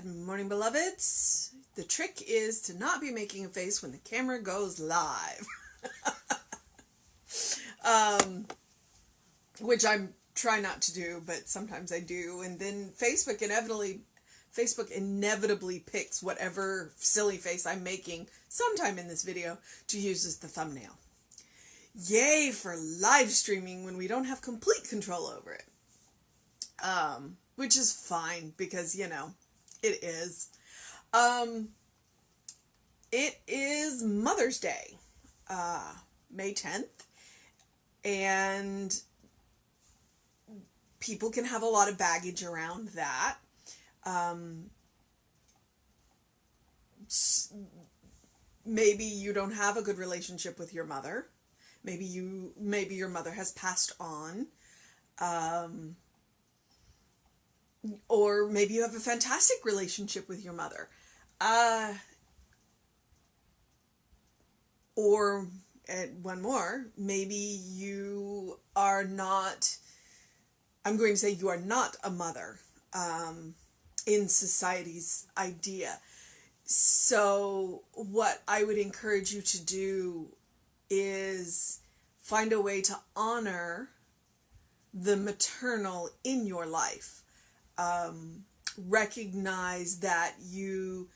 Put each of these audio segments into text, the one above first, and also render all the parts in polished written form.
Good morning, beloveds. The trick is to not be making a face when the camera goes live. Which I'm trying not to do, but sometimes I do. And then Facebook inevitably picks whatever silly face I'm making sometime in this video to use as the thumbnail. Yay for live streaming when we don't have complete control over it. Which is fine because, it is. It is Mother's Day, May 10th, and people can have a lot of baggage around that. Maybe you don't have a good relationship with your mother. Maybe your mother has passed on. Or maybe you have a fantastic relationship with your mother. Or one more, maybe you are not, I'm going to say you are not a mother in society's idea. So what I would encourage you to do is find a way to honor the maternal in your life. Recognize that you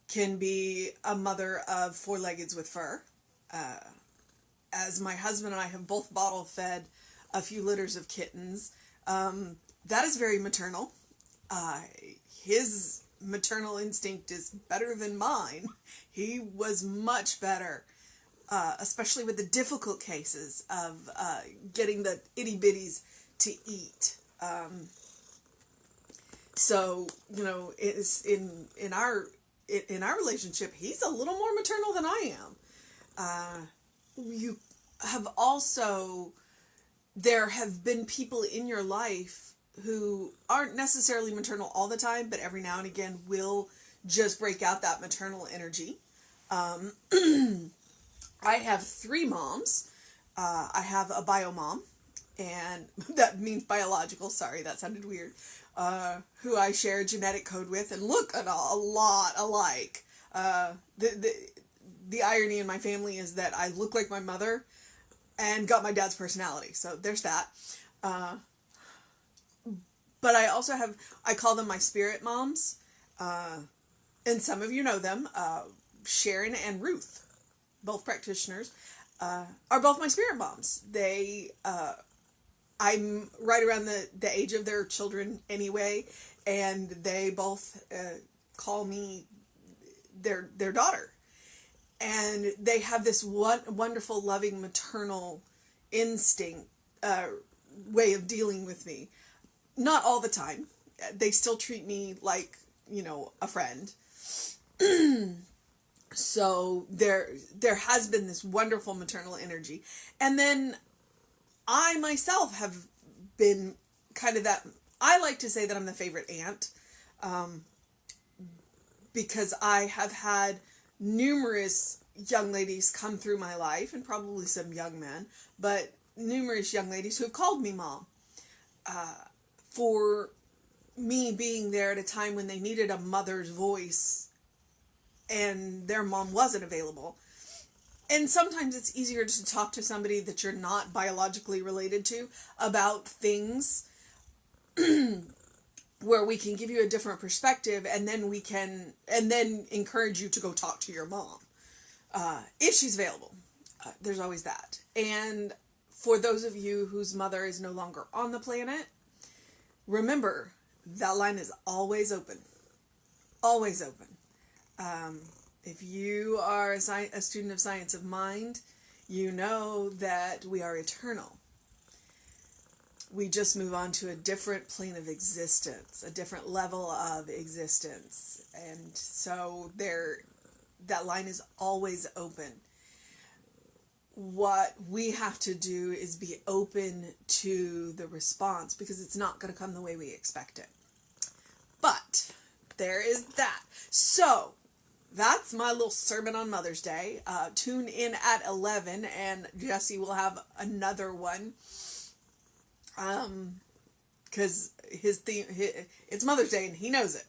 can be a mother of four-leggeds with fur. As my husband and I have both bottle fed a few litters of kittens, that is very maternal. His maternal instinct is better than mine. He was much better, especially with the difficult cases of getting the itty bitties to eat. So, it's in our relationship, he's a little more maternal than I am. You have also, there have been people in your life who aren't necessarily maternal all the time, but every now and again will just break out that maternal energy. I have three moms. I have a bio mom, and that means biological, sorry, that sounded weird, who I share a genetic code with and look a lot alike. The irony in my family is that I look like my mother and got my dad's personality, so there's that. But I also have, I call them my spirit moms, and some of you know them, Sharon and Ruth, both practitioners, are both my spirit moms. I'm right around the age of their children anyway, and they both call me their daughter. And they have this wonderful, loving, maternal instinct way of dealing with me. Not all the time. They still treat me like, a friend. So there has been this wonderful maternal energy. And then I myself have been kind of that, I like to say that I'm the favorite aunt, because I have had numerous young ladies come through my life, and probably some young men, but numerous young ladies who have called me mom, for me being there at a time when they needed a mother's voice and their mom wasn't available. And sometimes it's easier to talk to somebody that you're not biologically related to about things where we can give you a different perspective, and then encourage you to go talk to your mom. If she's available. There's always that. And for those of you whose mother is no longer on the planet, remember, that line is always open. Always open. If you are a student of science of mind, you know that we are eternal. We just move on to a different plane of existence, a different level of existence. And so that line is always open. What we have to do is be open to the response, because it's not going to come the way we expect it. But there is that. So that's my little sermon on Mother's Day. Tune in at 11, and Jesse will have another one. Because his theme, it's Mother's Day, and he knows it.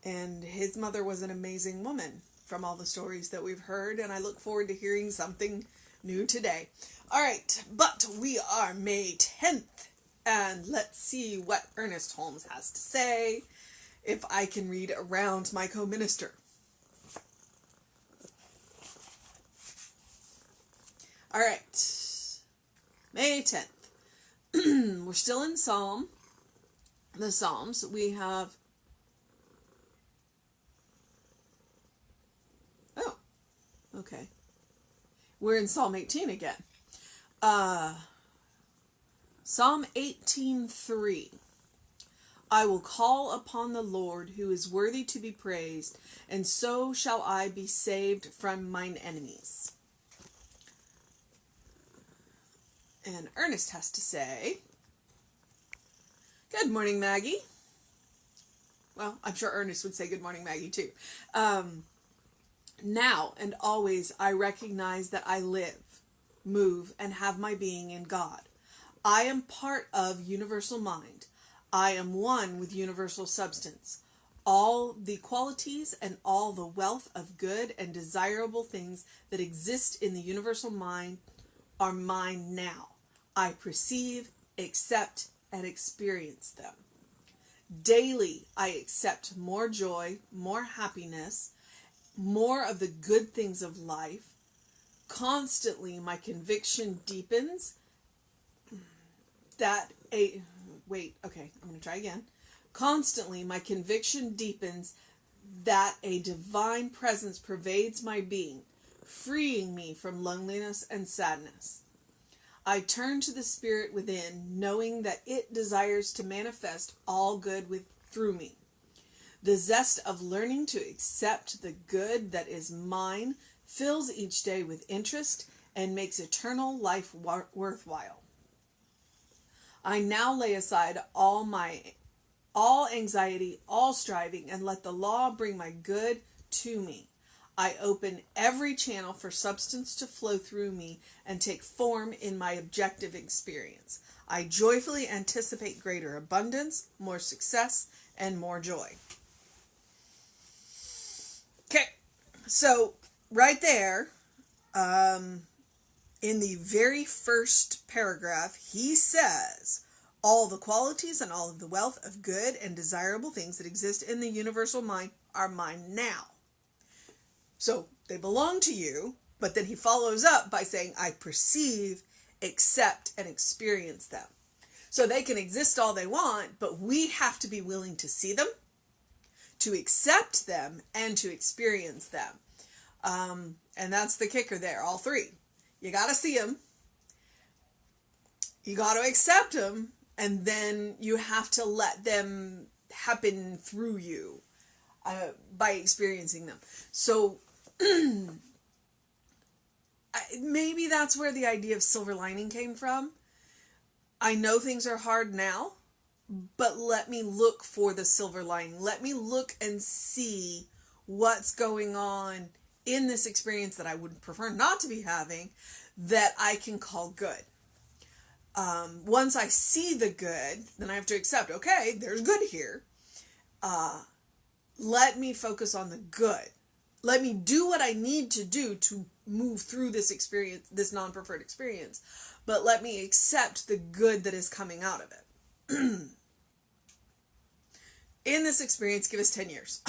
And his mother was an amazing woman from all the stories that we've heard, and I look forward to hearing something new today. All right, but we are May 10th, and let's see what Ernest Holmes has to say, if I can read around my co-minister. All right, May 10th. We're still in the Psalms. We have... Oh, okay. We're in Psalm 18 again. Psalm 18:3. I will call upon the Lord who is worthy to be praised, and so shall I be saved from mine enemies. And Ernest has to say, good morning, Maggie. Well, I'm sure Ernest would say good morning, Maggie, too. Now and always I recognize that I live, move, and have my being in God. I am part of universal mind. I am one with universal substance. All the qualities and all the wealth of good and desirable things that exist in the universal mind are mine now. I perceive, accept, and experience them. Daily, I accept more joy, more happiness, more of the good things of life. Constantly, my conviction deepens that I'm going to try again. Constantly, my conviction deepens that a divine presence pervades my being, freeing me from loneliness and sadness. I turn to the Spirit within, knowing that it desires to manifest all good through me. The zest of learning to accept the good that is mine fills each day with interest and makes eternal life worthwhile. I now lay aside all anxiety, all striving, and let the law bring my good to me. I open every channel for substance to flow through me and take form in my objective experience. I joyfully anticipate greater abundance, more success, and more joy. Okay, so right there, in the very first paragraph, he says, all the qualities and all of the wealth of good and desirable things that exist in the universal mind are mine now. So they belong to you, but then he follows up by saying, I perceive, accept, and experience them. So they can exist all they want, but we have to be willing to see them, to accept them, and to experience them. And that's the kicker there, all three. You got to see them, you got to accept them, and then you have to let them happen through you by experiencing them. So maybe that's where the idea of silver lining came from. I know things are hard now, but let me look for the silver lining. Let me look and see what's going on in this experience that I would prefer not to be having, that I can call good. Once I see the good, then I have to accept, okay, there's good here. Let me focus on the good. Let me do what I need to do to move through this experience, this non-preferred experience. But let me accept the good that is coming out of it. In this experience, give us 10 years.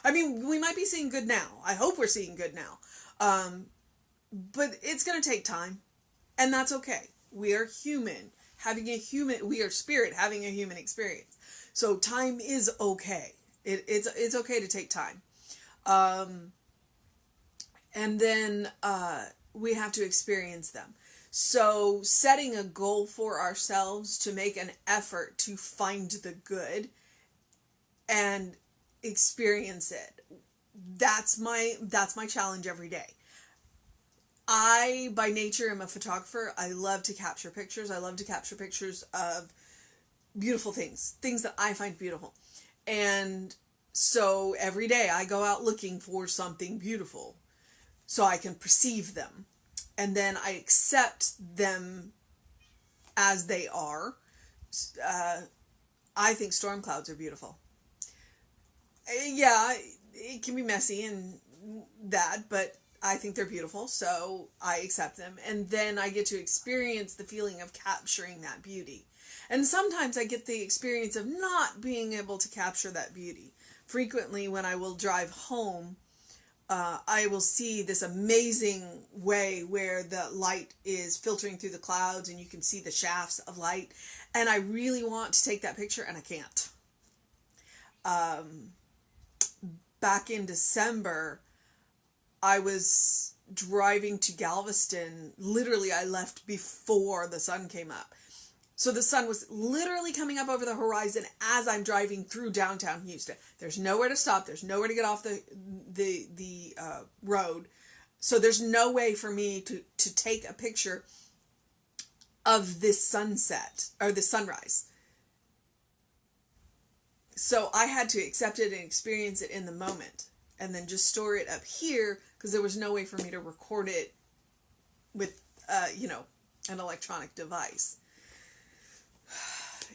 I mean, we might be seeing good now. I hope we're seeing good now. But it's going to take time. And that's okay. We are human. We are spirit having a human experience. So time is okay. It's okay to take time. And then we have to experience them. So setting a goal for ourselves to make an effort to find the good and experience it. That's my challenge every day. I, by nature, am a photographer. I love to capture pictures. I love to capture pictures of beautiful things that I find beautiful. And so every day I go out looking for something beautiful so I can perceive them. And then I accept them as they are. I think storm clouds are beautiful. Yeah, it can be messy and that, but I think they're beautiful, so I accept them. And then I get to experience the feeling of capturing that beauty. And sometimes I get the experience of not being able to capture that beauty. Frequently, when I will drive home, I will see this amazing way where the light is filtering through the clouds and you can see the shafts of light. And I really want to take that picture and I can't. Back in December, I was driving to Galveston. Literally, I left before the sun came up. So the sun was literally coming up over the horizon as I'm driving through downtown Houston. There's nowhere to stop. There's nowhere to get off the road. So there's no way for me to take a picture of this sunset or the sunrise. So I had to accept it and experience it in the moment and then just store it up here because there was no way for me to record it with, an electronic device.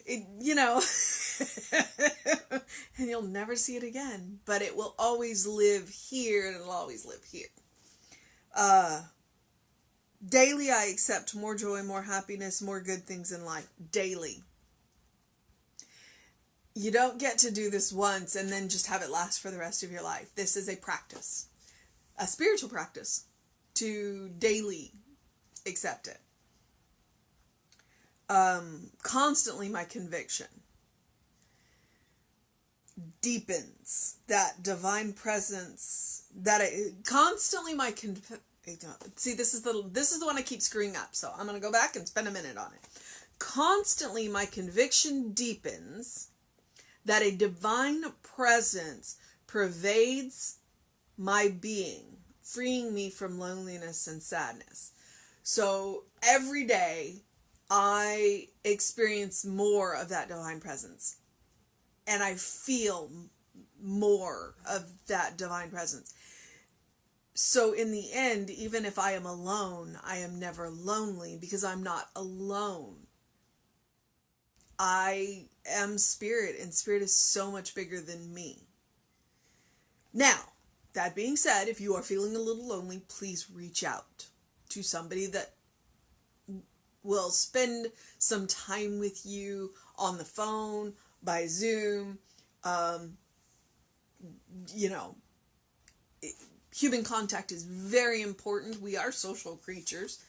And you'll never see it again, but it will always live here and it'll always live here. Daily, I accept more joy, more happiness, more good things in life. Daily. You don't get to do this once and then just have it last for the rest of your life. This is a practice, a spiritual practice, to daily accept it. Constantly my conviction deepens that divine presence constantly my see, this is the one I keep screwing up, so I'm going to go back and spend a minute on it. Constantly my conviction deepens that a divine presence pervades my being, freeing me from loneliness and sadness. So every day I experience more of that divine presence and I feel more of that divine presence. So in the end, even if I am alone, I am never lonely because I'm not alone. I am spirit, and spirit is so much bigger than me. Now, that being said, if you are feeling a little lonely, please reach out to somebody that will spend some time with you on the phone, by Zoom. Human contact is very important. We are social creatures.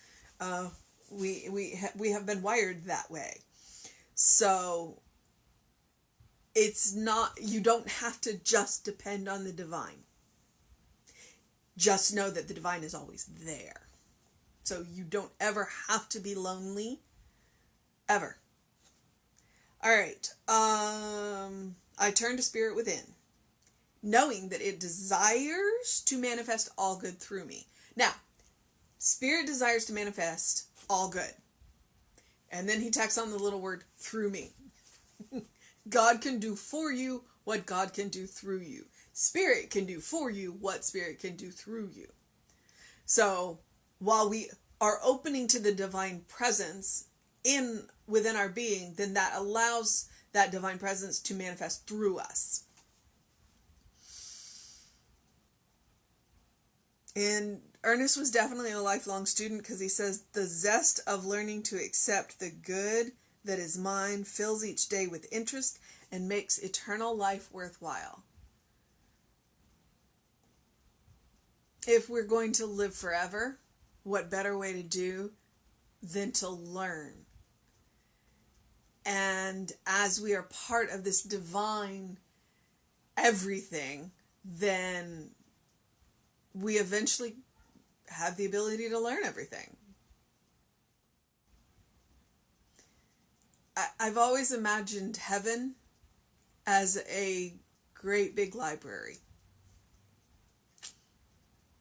We have been wired that way. So it's not, you don't have to just depend on the divine. Just know that the divine is always there. So you don't ever have to be lonely. Ever. All right. I turn to spirit within, knowing that it desires to manifest all good through me. Now, spirit desires to manifest all good. And then he tacks on the little word, through me. God can do for you what God can do through you. Spirit can do for you what spirit can do through you. So, while we are opening to the divine presence within our being, then that allows that divine presence to manifest through us. And Ernest was definitely a lifelong student because he says, the zest of learning to accept the good that is mine fills each day with interest and makes eternal life worthwhile. If we're going to live forever, what better way to do than to learn? And as we are part of this divine everything, then we eventually have the ability to learn everything. I've always imagined heaven as a great big library,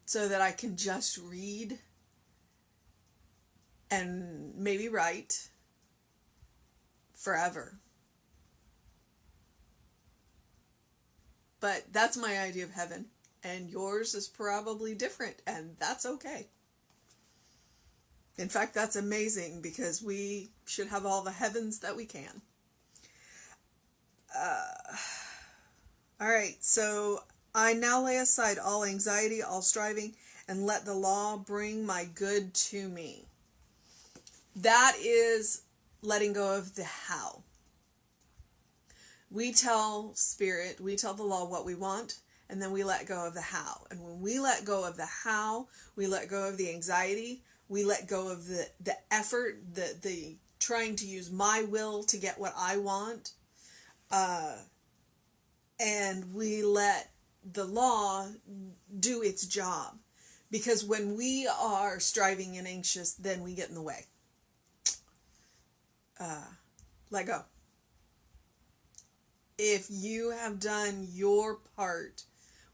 so that I can just read and maybe write forever. But that's my idea of heaven. And yours is probably different, and that's okay. In fact, that's amazing because we should have all the heavens that we can. All right, so I now lay aside all anxiety, all striving, and let the law bring my good to me. That is letting go of the how. We tell spirit, we tell the law what we want, and then we let go of the how. And when we let go of the how, we let go of the anxiety, we let go of the effort, the trying to use my will to get what I want, and we let the law do its job. Because when we are striving and anxious, then we get in the way. Let go. If you have done your part,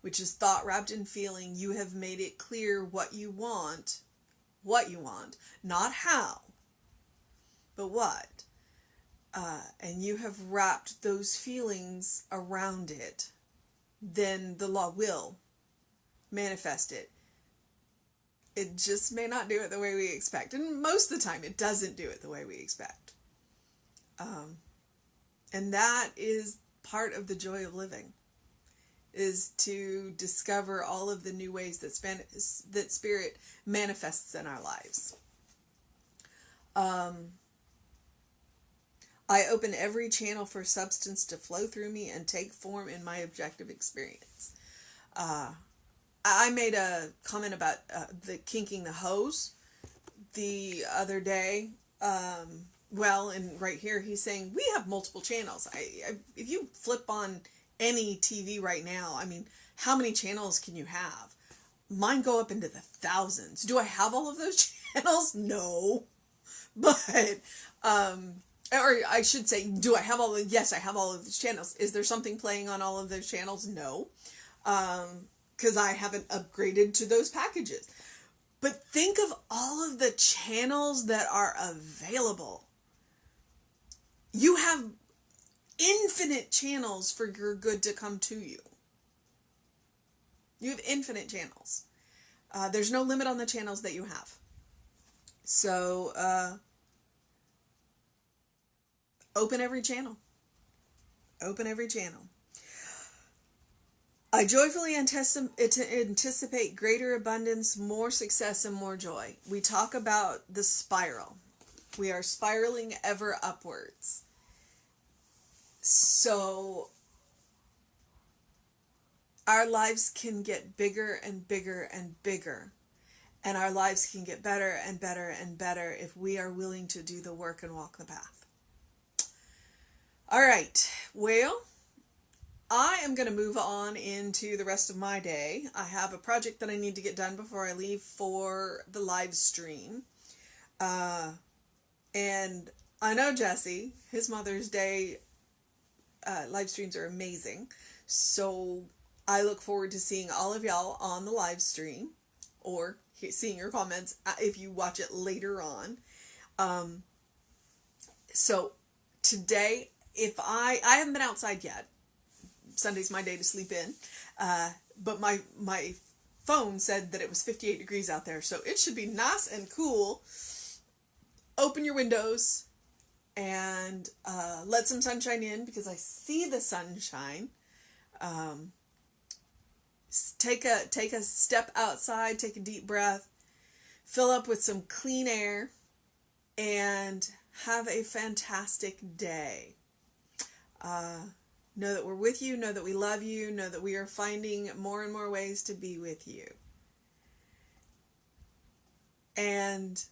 which is thought wrapped in feeling, you have made it clear what you want, not how, but what. And you have wrapped those feelings around it, then the law will manifest it. It just may not do it the way we expect. And most of the time, it doesn't do it the way we expect. And that is part of the joy of living, is to discover all of the new ways that spirit manifests in our lives. I open every channel for substance to flow through me and take form in my objective experience. I made a comment about the kinking the hose the other day. And right here he's saying we have multiple channels. If you flip on any TV right now, I mean, how many channels can you have? Mine go up into the thousands. Do I have all of those channels? No. But, or I should say, do I have yes, I have all of these channels. Is there something playing on all of those channels? No. Because I haven't upgraded to those packages. But think of all of the channels that are available. You have infinite channels for your good to come to you. You have infinite channels. There's no limit on the channels that you have. So, open every channel. Open every channel. I joyfully anticipate greater abundance, more success, and more joy. We talk about the spiral. We are spiraling ever upwards. So our lives can get bigger and bigger and bigger. And our lives can get better and better and better if we are willing to do the work and walk the path. All right. Well, I am going to move on into the rest of my day. I have a project that I need to get done before I leave for the live stream. And I know Jesse, his Mother's Day live streams are amazing. So I look forward to seeing all of y'all on the live stream, or seeing your comments if you watch it later on. So today, if I haven't been outside yet. Sunday's my day to sleep in. But my phone said that it was 58 degrees out there. So it should be nice and cool. Open your windows and let some sunshine in, because I see the sunshine. Take a step outside, take a deep breath, fill up with some clean air, and have a fantastic day. Know that we're with you, know that we love you, know that we are finding more and more ways to be with you. And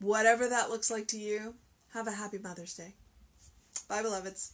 whatever that looks like to you, have a happy Mother's Day. Bye, beloveds.